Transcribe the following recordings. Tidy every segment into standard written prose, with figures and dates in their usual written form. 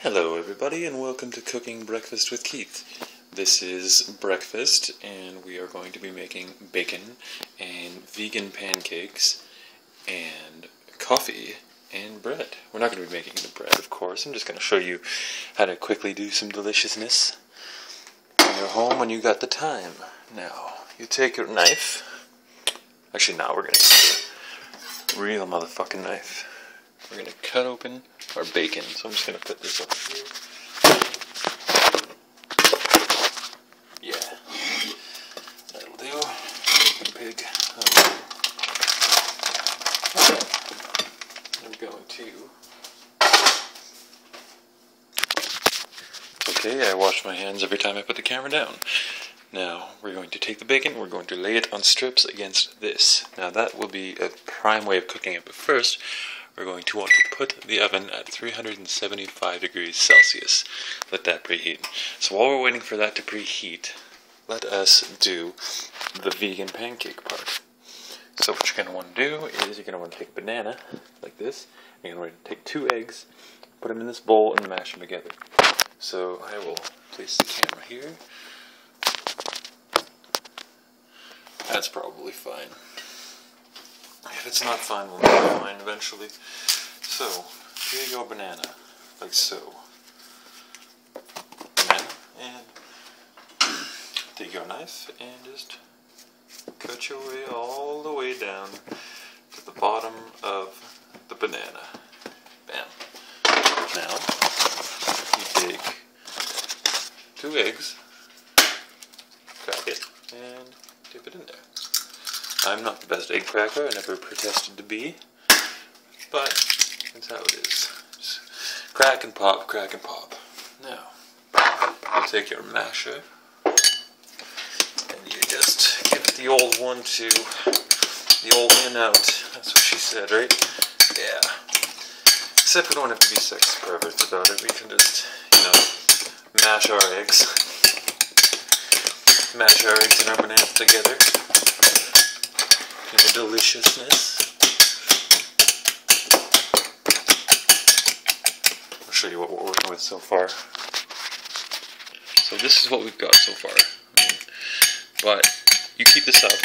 Hello everybody and welcome to Cooking Breakfast with Keith. This is breakfast and we are going to be making bacon and vegan pancakes and coffee and bread. We're not going to be making the bread, of course. I'm just going to show you how to quickly do some deliciousness in your home when you got the time. Now, you take your knife. Actually, now we're going to use a real motherfucking knife. We're going to cut open our bacon. So I'm just going to put this up here. Yeah. That'll do. Pig. I'm going to... Okay, I wash my hands every time I put the camera down. Now, we're going to take the bacon, we're going to lay it on strips against this. Now, that will be a prime way of cooking it, but first, we're going to want to put the oven at 375 degrees Celsius. Let that preheat. So while we're waiting for that to preheat, let us do the vegan pancake part. So what you're going to want to do is you're going to want to take a banana, like this. You're going to want to take 2 eggs, put them in this bowl, and mash them together. So I will place the camera here. That's probably fine. If it's not fine, we'll make it fine eventually. So, here you go, banana, like so. Banana, and take your knife and just cut your way all the way down to the bottom of the banana. Bam. Now, you take 2 eggs, crack it, and dip it in there. I'm not the best egg cracker, I never pretended to be, but that's how it is. Just crack and pop, crack and pop. Now, you take your masher, and you just give it the old 1-2, the old in out. That's what she said, right? Yeah. Except we don't have to be sex perverts about it. We can just, mash our eggs. Mash our eggs and our bananas together. The deliciousness. I'll show you what we're working with so far. So this is what we've got so far. But you keep this up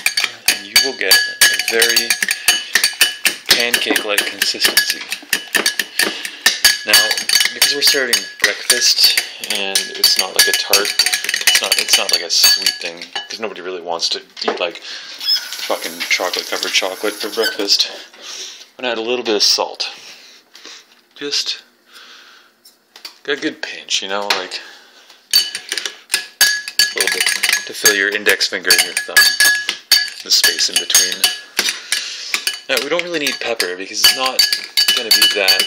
and you will get a very pancake-like consistency. Now, because we're serving breakfast and it's not like a tart, it's not like a sweet thing, because nobody really wants to eat like fucking chocolate-covered chocolate for breakfast. I'm gonna add a little bit of salt. Just a good pinch, like a little bit to fill your index finger and your thumb. The space in between. Now, we don't really need pepper because it's not gonna be that,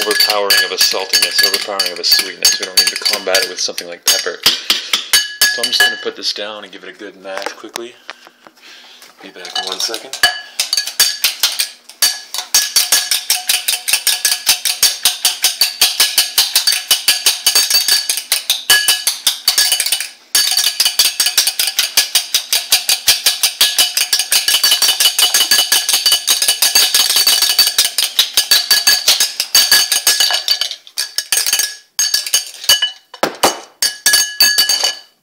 overpowering of a saltiness, overpowering of a sweetness. We don't need to combat it with something like pepper. So I'm just gonna put this down and give it a good mash quickly. Be back in 1 second.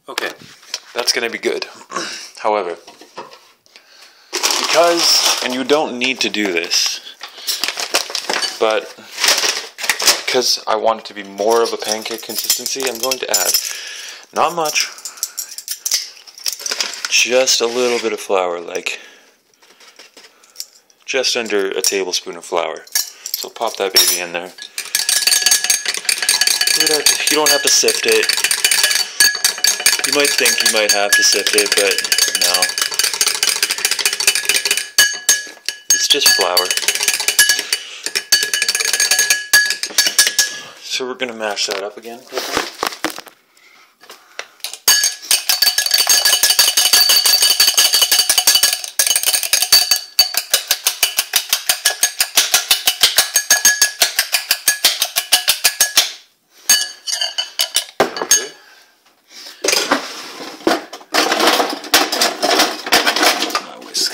Okay, that's going to be good. However, and you don't need to do this, but because I want it to be more of a pancake consistency, I'm going to add, not much, just a little bit of flour, like just under a tablespoon of flour. So pop that baby in there. You don't have to sift it. You might think you might have to sift it, but no. It's just flour. So we're going to mash that up again quickly. Okay. Now, whisk.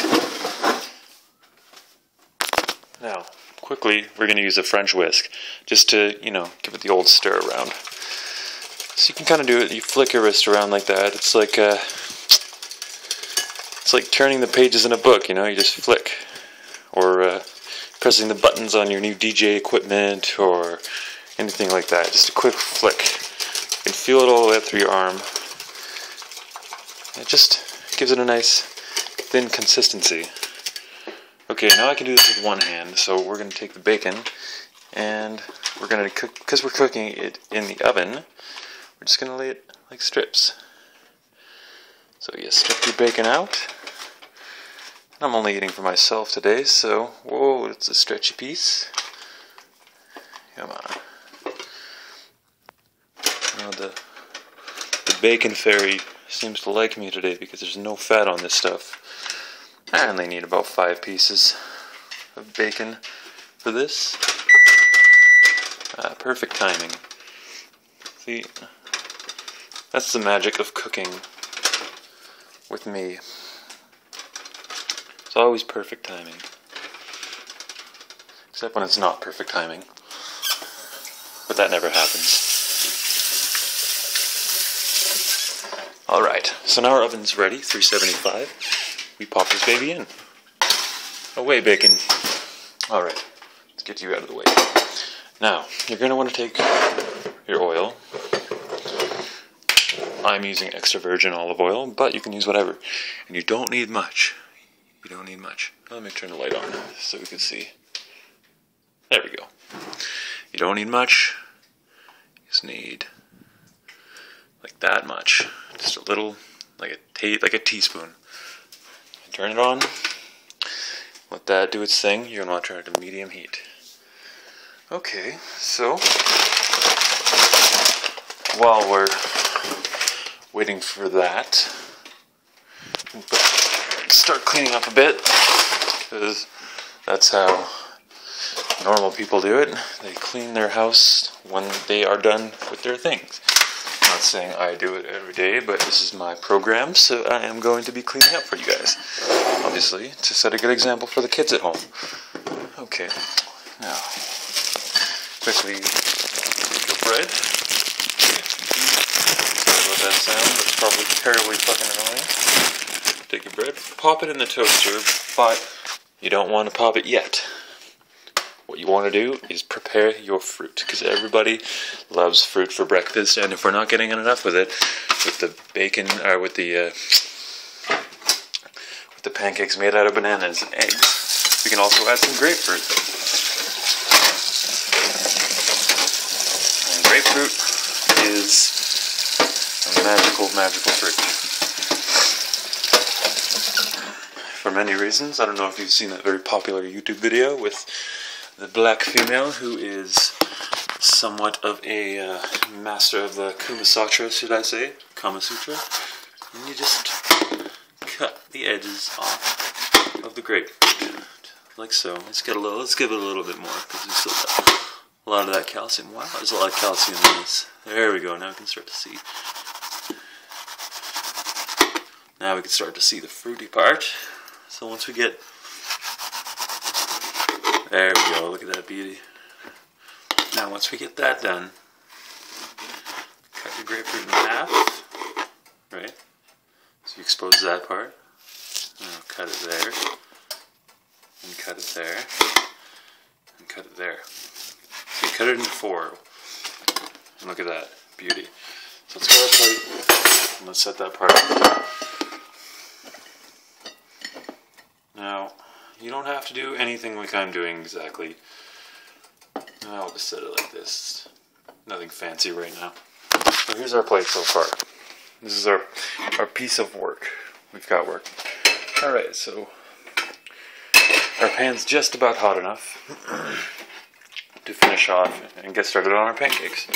Now, quick quickly, we're going to use a French whisk just to, you know, give it the old stir around. So you can kind of do it. You flick your wrist around like that. It's like turning the pages in a book. You know, you just flick, or pressing the buttons on your new DJ equipment, or anything like that. Just a quick flick. You can feel it all the way up through your arm. It just gives it a nice thin consistency. Okay, now I can do this with one hand. So we're going to take the bacon, and we're going to cook, because we're cooking it in the oven, we're just going to lay it like strips. So you strip your bacon out. I'm only eating for myself today, so, whoa, it's a stretchy piece. Come on. Now the bacon fairy seems to like me today because there's no fat on this stuff. I only need about 5 pieces of bacon for this. Perfect timing. See, that's the magic of cooking with me. It's always perfect timing. Except when it's not perfect timing. But that never happens. Alright, so now our oven's ready, 375. We pop this baby in. Away, bacon. Alright, let's get you out of the way. Now, you're going to want to take your oil. I'm using extra virgin olive oil, but you can use whatever. And you don't need much. You don't need much. Let me turn the light on so we can see. There we go. You don't need much. You just need like that much. Just a little, like a teaspoon. Turn it on. Let that do its thing. You're going to want to turn it to medium heat. Okay, so while we're waiting for that, start cleaning up a bit, because that's how normal people do it. They clean their house when they are done with their things. I'm not saying I do it every day, but this is my program, so I am going to be cleaning up for you guys. Obviously, to set a good example for the kids at home. Okay, now, quickly take your bread. Sorry about that sound, but it's probably terribly fucking annoying. Take your bread, pop it in the toaster, but you don't want to pop it yet. What you want to do is prepare your fruit, because everybody loves fruit for breakfast, and if we're not getting enough with it, with the bacon, or with the pancakes made out of bananas and eggs, we can also add some grapefruit. And grapefruit is a magical, magical fruit. For many reasons. I don't know if you've seen that very popular YouTube video with the black female who is somewhat of a master of the Kama Sutra, should I say? Kama Sutra. And you just cut the edges off of the grapefruit, like so. Let's give it a little bit more, because we still got a lot of that calcium. Wow, there's a lot of calcium in this. There we go, now we can start to see. Now we can start to see the fruity part. So once we get, there we go, look at that beauty. Now once we get that done, cut your grapefruit in half, right? So you expose that part, and I'll cut it there, and cut it there, and cut it there. So you cut it into 4, and look at that, beauty. So let's go to our plate, and let's set that part up. Now, you don't have to do anything like I'm doing exactly. I'll just set it like this. Nothing fancy right now. So here's our plate so far. This is our piece of work. We've got work. Alright, so our pan's just about hot enough to finish off and get started on our pancakes.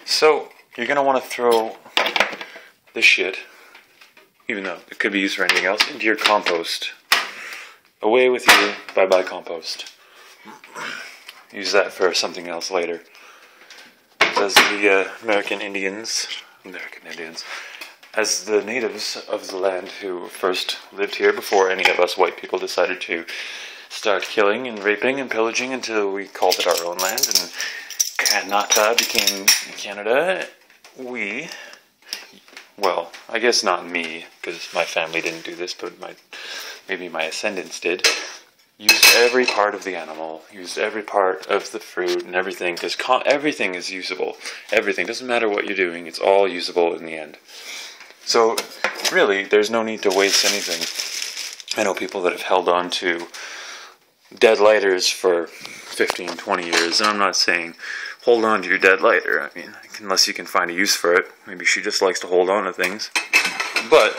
So, you're going to want to throw this shit, even though it could be used for anything else, into your compost. Away with you, bye-bye compost. Use that for something else later. As the American Indians, as the natives of the land who first lived here before any of us white people decided to start killing and raping and pillaging until we called it our own land, and Kanata became Canada. Well, I guess not me, because my family didn't do this, but maybe my ascendants did. Used every part of the animal, used every part of the fruit and everything, because everything is usable. Everything, doesn't matter what you're doing, it's all usable in the end. So, really, there's no need to waste anything. I know people that have held on to dead lighters for 15, 20 years, and I'm not saying hold on to your dead lighter. I mean, unless you can find a use for it. Maybe she just likes to hold on to things. But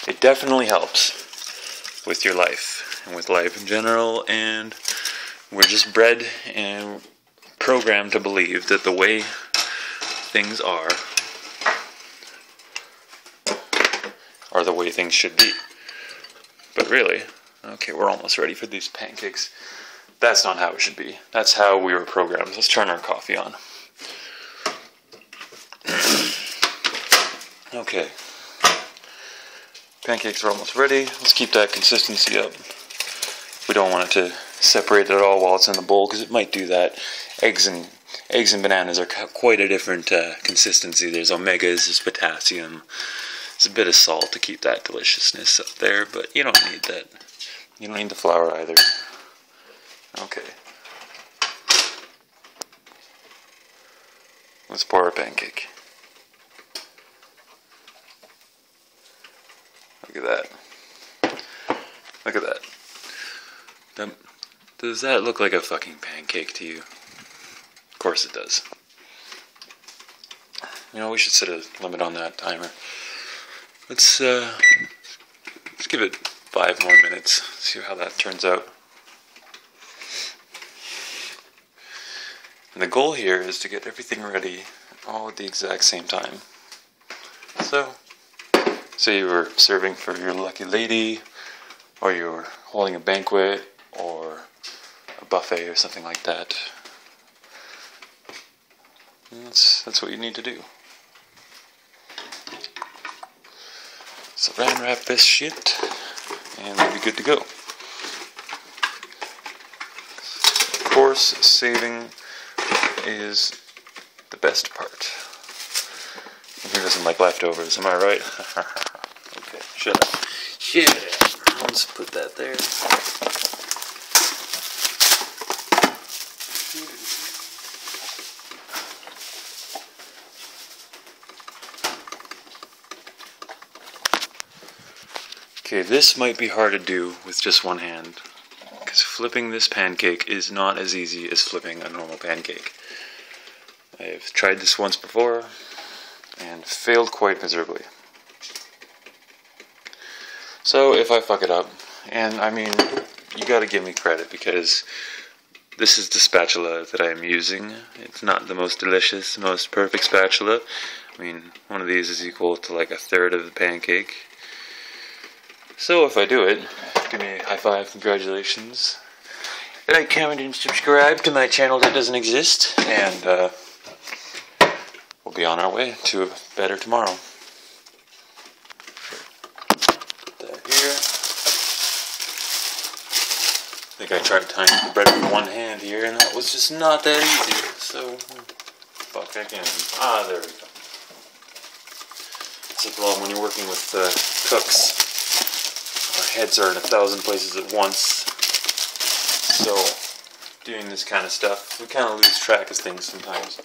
it definitely helps with your life and with life in general, and we're just bred and programmed to believe that the way things are the way things should be. But really, okay, we're almost ready for these pancakes. That's not how it should be. That's how we were programmed. Let's turn our coffee on. Okay. Pancakes are almost ready. Let's keep that consistency up. We don't want it to separate at all while it's in the bowl, because it might do that. Eggs and bananas are quite a different consistency. There's omegas, there's potassium. There's a bit of salt to keep that deliciousness up there, but you don't need that. You don't need the flour either. Okay. Let's pour our pancake. Look at that. Look at that. Does that look like a fucking pancake to you? Of course it does. You know, we should set a limit on that timer. Let's give it 5 more minutes. See how that turns out. And the goal here is to get everything ready all at the exact same time. So, say you were serving for your lucky lady, or you were holding a banquet, or a buffet, or something like that. And that's what you need to do. So Saran wrap this shit, and we'll be good to go. Of course, saving is the best part. And who doesn't like leftovers, am I right? Okay, shut up. Shut up. Let's put that there. Okay, this might be hard to do with just one hand, because flipping this pancake is not as easy as flipping a normal pancake. I've tried this once before, and failed quite miserably. So, if I fuck it up, and I mean, you gotta give me credit, because this is the spatula that I am using. It's not the most delicious, most perfect spatula. I mean, one of these is equal to like 1/3 of the pancake. So if I do it, give me a high five, congratulations. Like, comment, and subscribe to my channel that doesn't exist, and we'll be on our way to a better tomorrow. Put that here. I think I tried tying the bread with one hand here, and that was just not that easy. So, fuck again. Ah, there we go. It's a problem when you're working with cooks. Our heads are in 1,000 places at once, so doing this kind of stuff, we kind of lose track of things sometimes.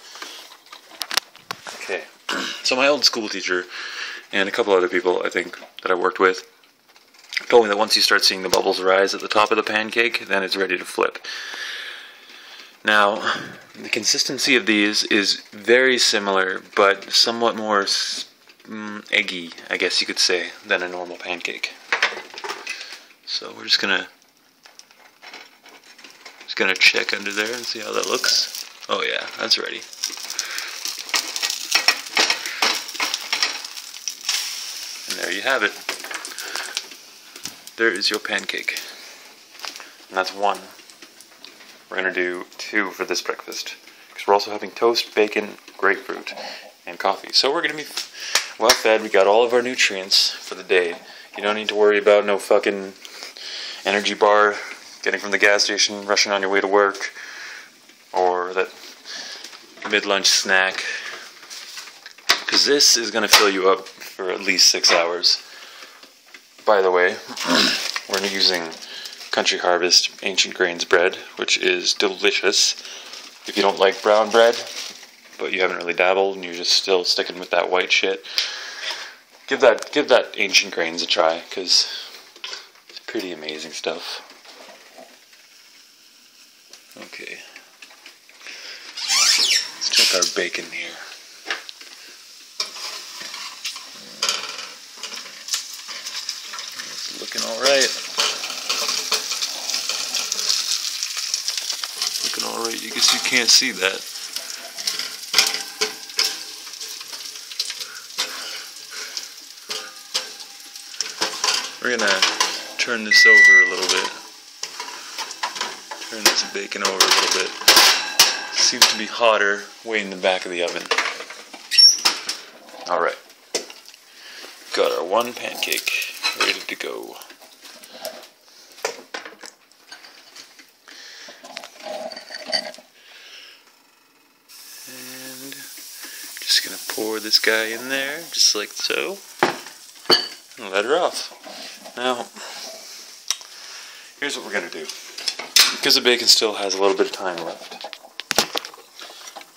Okay, so my old school teacher and a couple other people, I think, that I worked with, told me that once you start seeing the bubbles rise at the top of the pancake, then it's ready to flip. Now, the consistency of these is very similar, but somewhat more eggy, I guess you could say, than a normal pancake. So we're just gonna check under there and see how that looks. Oh yeah, that's ready. And there you have it. There is your pancake. And that's one. We're gonna do 2 for this breakfast, because we're also having toast, bacon, grapefruit, and coffee. So we're gonna be well fed. We got all of our nutrients for the day. You don't need to worry about no fucking energy bar getting from the gas station, rushing on your way to work, or that mid-lunch snack. Because this is going to fill you up for at least 6 hours. By the way, we're using Country Harvest Ancient Grains bread, which is delicious. If you don't like brown bread, but you haven't really dabbled and you're just still sticking with that white shit, give that Ancient Grains a try, because it's pretty amazing stuff. Okay, let's check our bacon here. It's looking alright. Looking alright. I guess you can't see that. We're gonna turn this over a little bit. Turn this bacon over a little bit. Seems to be hotter way in the back of the oven. Alright. Got our one pancake ready to go. And just gonna pour this guy in there, just like so. And let her off. Now, here's what we're going to do. Because the bacon still has a little bit of time left,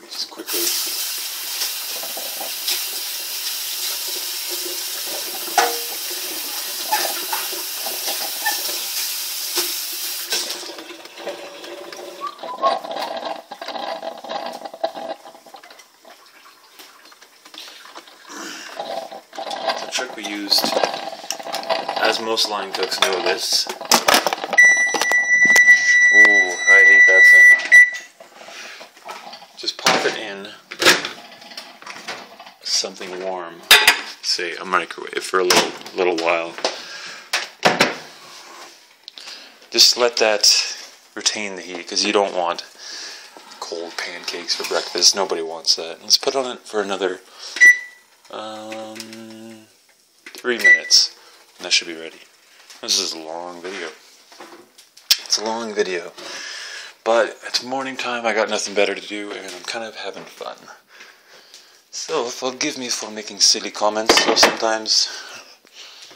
we just quickly the trick we used, as most line cooks know this. Ooh, I hate that sound. Just pop it in something warm, say a microwave, for a little while. Just let that retain the heat, because you don't want cold pancakes for breakfast. Nobody wants that. Let's put on it for another 3 minutes. And that should be ready. This is a long video. It's a long video. But it's morning time, I got nothing better to do, and I'm kind of having fun. So, forgive me for making silly comments, or sometimes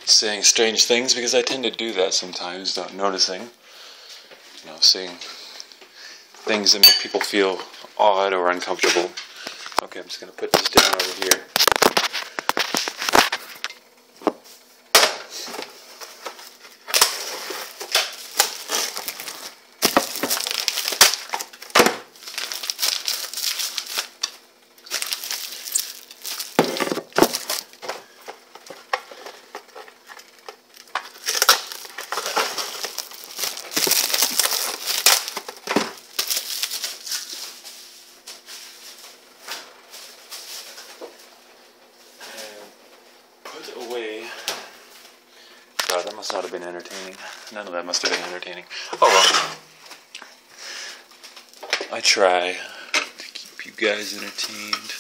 saying strange things, because I tend to do that sometimes, not noticing. You know, saying things that make people feel odd or uncomfortable. Okay, I'm just going to put this down over here. Away. God, that must not have been entertaining. None of that must have been entertaining. Oh well. I try to keep you guys entertained.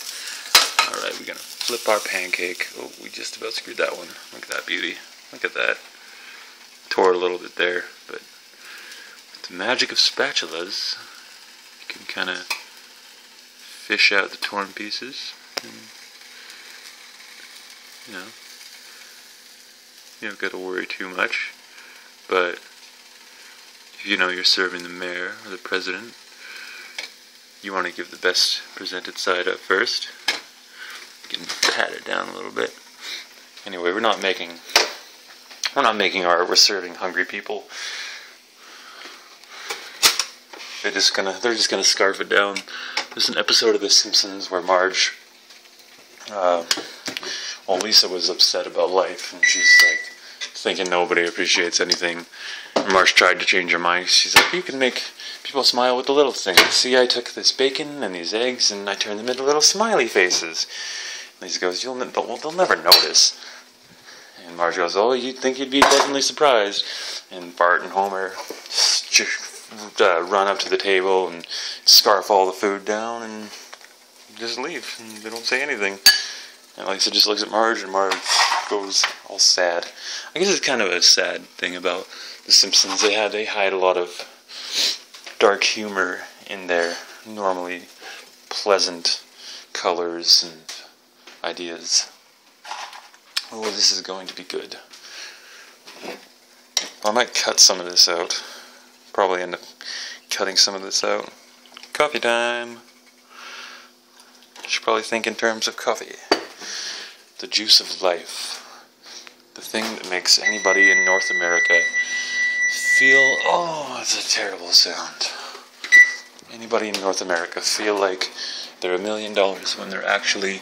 Alright, we're gonna flip our pancake. Oh, we just about screwed that one. Look at that beauty. Look at that. Tore a little bit there, but with the magic of spatulas, you can kind of fish out the torn pieces. And, you know, you don't got to worry too much, but if you know you're serving the mayor or the president, you want to give the best presented side up first. You can pat it down a little bit. Anyway, we're not making art, we're serving hungry people. They're just gonna scarf it down. There's an episode of The Simpsons where Marge, Lisa was upset about life, and she's like thinking nobody appreciates anything. And Marge tried to change her mind. She's like, you can make people smile with the little things. See, I took this bacon and these eggs and I turned them into little smiley faces. And Lisa goes, they'll never notice. And Marge goes, oh, you'd think you'd be pleasantly surprised. And Bart and Homer run up to the table and scarf all the food down and just leave. And they don't say anything. And Lisa just looks at Marge, and Marge goes all sad. I guess it's kind of a sad thing about The The Simpsons, they hide a lot of dark humor in their normally pleasant colors and ideas. Oh, this is going to be good. I might cut some of this out. Probably end up cutting some of this out. Coffee time. Should probably think in terms of coffee. The juice of life. The thing that makes anybody in North America feel, oh, it's a terrible sound. Anybody in North America feel like they're $1 million when they're actually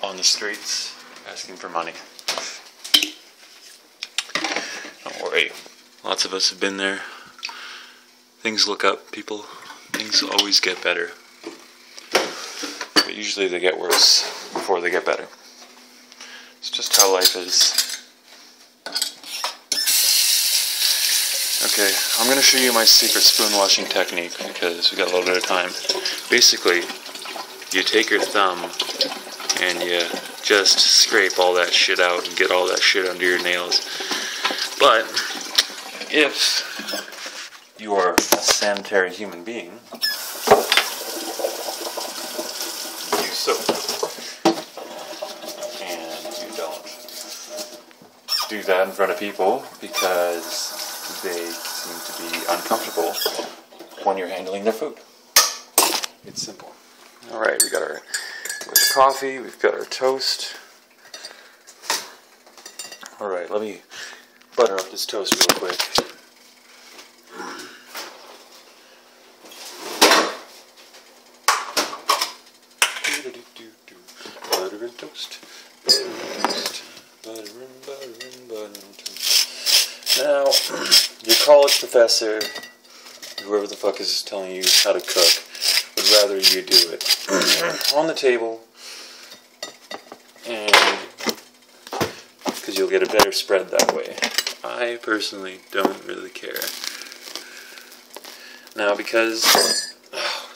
on the streets asking for money. Don't worry. Lots of us have been there. Things look up, people. Things always get better. But usually they get worse before they get better. It's just how life is. Okay, I'm going to show you my secret spoon washing technique because we got a little bit of time. Basically, you take your thumb and you just scrape all that shit out and get all that shit under your nails. But if you are a sanitary human being, use soap. And you don't do that in front of people because they seem to be uncomfortable when you're handling their food. It's simple. Alright, we got our coffee, we've got our toast. Alright, let me butter up this toast real quick. Butter and toast. Butter and toast. Butter and toast. Now, your college professor, whoever the fuck is telling you how to cook, would rather you do it on the table, and because you'll get a better spread that way. I personally don't really care. Now, because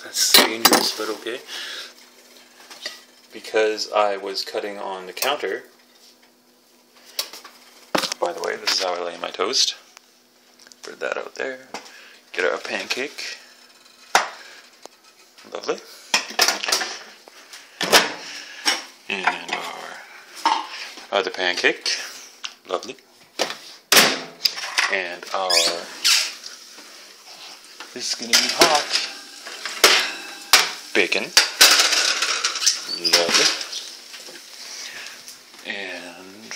that's dangerous, but okay. Because I was cutting on the counter. By the way, this is how I lay my toast. Spread that out there. Get our pancake. Lovely. And our other pancake. Lovely. And our, this is going to be hot, bacon. Lovely. And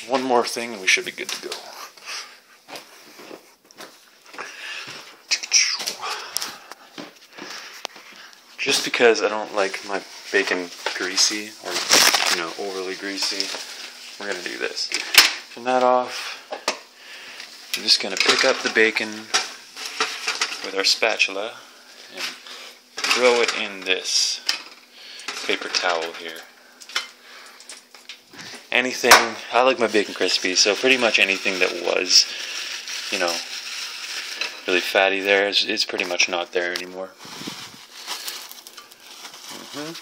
one more thing and we should be good to go. Just because I don't like my bacon greasy or, overly greasy, we're going to do this. Turn that off. I'm just going to pick up the bacon with our spatula and throw it in this paper towel here. Anything, I like my bacon crispy, so pretty much anything that was, really fatty there is pretty much not there anymore. Get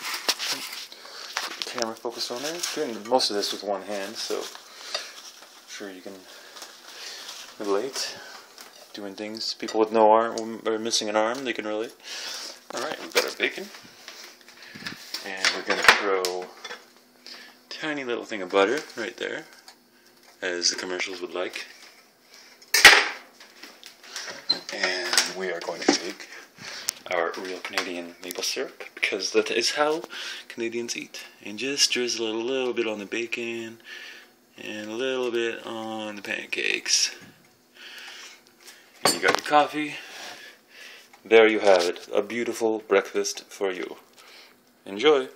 the camera focused on there. Doing most of this with one hand, so I'm sure you can relate. Doing things, people with no arm or missing an arm, they can relate. Alright, we've got our bacon. And we're going to throw a tiny little thing of butter right there, as the commercials would like. And we are going to take our real Canadian maple syrup, because that is how Canadians eat. And just drizzle it a little bit on the bacon, and a little bit on the pancakes. And you got your coffee. There you have it, a beautiful breakfast for you. Enjoy!